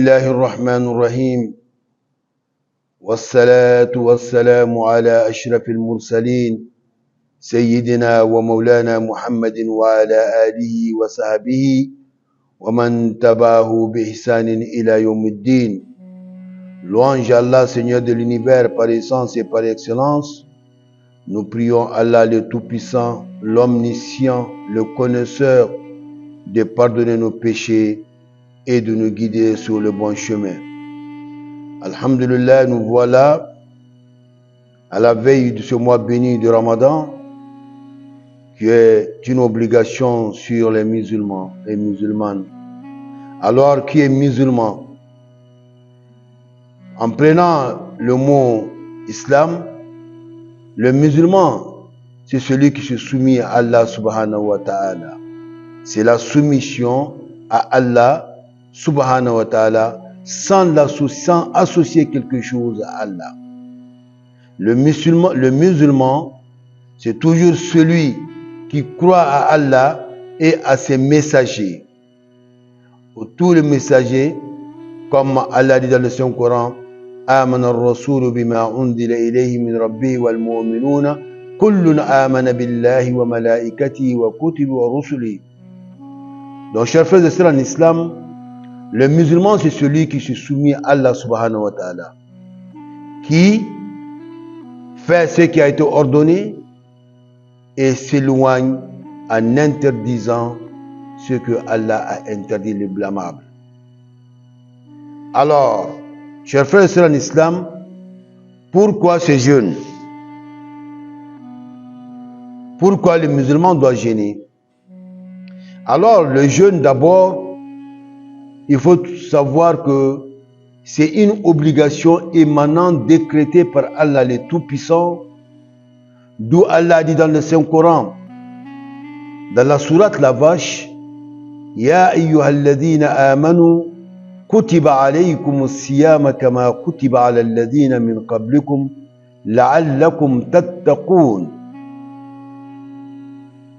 الله الرحمن الرحيم والصلاة والسلام على أشرف المرسلين سيدنا ومولانا محمد وعلى آله وصحبه ومن تبعه بإحسان إلى يوم الدين. Louange à Allah, Seigneur de l'univers, par essence et par excellence. Nous prions Allah le Tout-Puissant, l'Omniscient, le Connaisseur, de pardonner nos péchés et de nous guider sur le bon chemin. Alhamdulillah, nous voilà à la veille de ce mois béni de Ramadan, qui est une obligation sur les musulmans et musulmanes. Alors, qui est musulman? En prenant le mot islam, le musulman, c'est celui qui se soumet à Allah subhanahu wa ta'ala. C'est la soumission à Allah subhanahu wa ta'ala sans associer quelque chose à Allah. Le musulman, c'est toujours celui qui croit à Allah et à ses messagers. Tous les messagers, comme Allah dit dans le Saint-Coran, آمن الرسول بما أنزل إليه من ربه والمؤمنون كل آمن بالله وملائكته وكتبه ورسله. Donc, chers frères et sœurs en islam, le musulman, c'est celui qui se soumet à Allah subhanahu wa ta'ala, qui fait ce qui a été ordonné et s'éloigne en interdisant ce que Allah a interdit, le blâmable. Alors, chers frères et sœurs en islam, pourquoi ce jeûne? Pourquoi le musulman doit jeûner? Alors, le jeûne, d'abord, il faut savoir que c'est une obligation émanante décrétée par Allah le Tout-Puissant, d'où Allah dit dans le Saint-Coran, dans la sourate La Vache, Ya ayyuhalladhina amanu kutiba alaykum as-siyama kama kutiba ala alladhina min qablikum la'allakum tattaqun.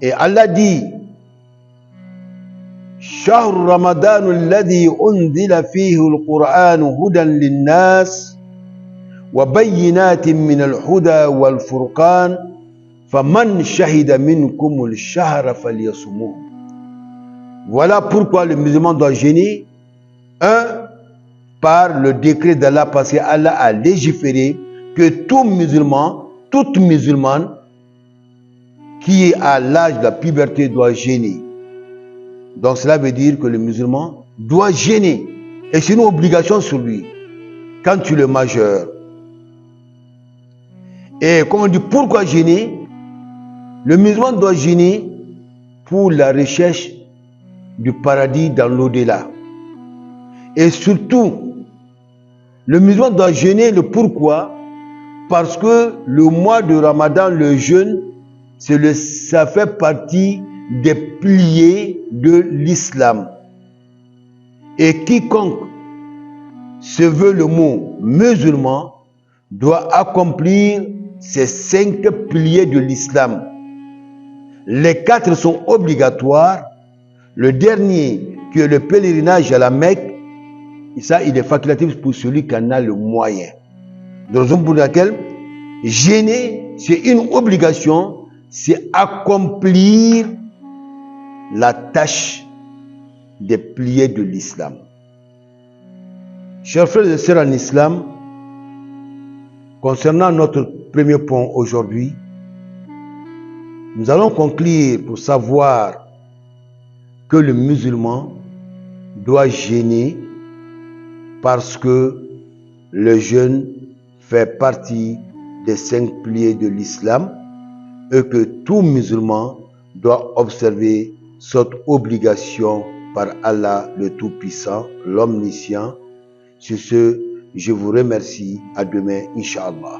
Et Allah dit, شهر رمضان الذي أنزل فيه القرآن هدى للناس وبينات من الهدى والفرقان فمن شهد منكم الشهر فليصمه. Voilà pourquoi le musulman doit jeûner. Par le décret d'Allah, parce qu'Allah a légiféré que tout musulman, toute musulmane qui est à l'âge de la puberté doit jeûner. Donc cela veut dire que le musulman doit jeûner. Et c'est une obligation sur lui quand tu es majeur. Et comme on dit, pourquoi jeûner? Le musulman doit jeûner pour la recherche du paradis dans l'au-delà. Et surtout, le musulman doit jeûner. Le pourquoi? Parce que le mois de Ramadan, le jeûne, ça fait partie des piliers de l'islam. Et quiconque se veut le mot musulman doit accomplir ces 5 piliers de l'islam. Les 4 sont obligatoires. Le dernier, qui est le pèlerinage à la Mecque, et ça, il est facultatif pour celui qui en a le moyen. De raison pour laquelle jeûner, c'est une obligation, c'est accomplir la tâche des piliers de l'islam. Chers frères et sœurs en islam, concernant notre premier point aujourd'hui, nous allons conclure pour savoir que le musulman doit jeûner parce que le jeûne fait partie des 5 piliers de l'islam et que tout musulman doit observer cette obligation par Allah le Tout-Puissant, l'Omniscient. Sur ce, je vous remercie. À demain, Inch'Allah.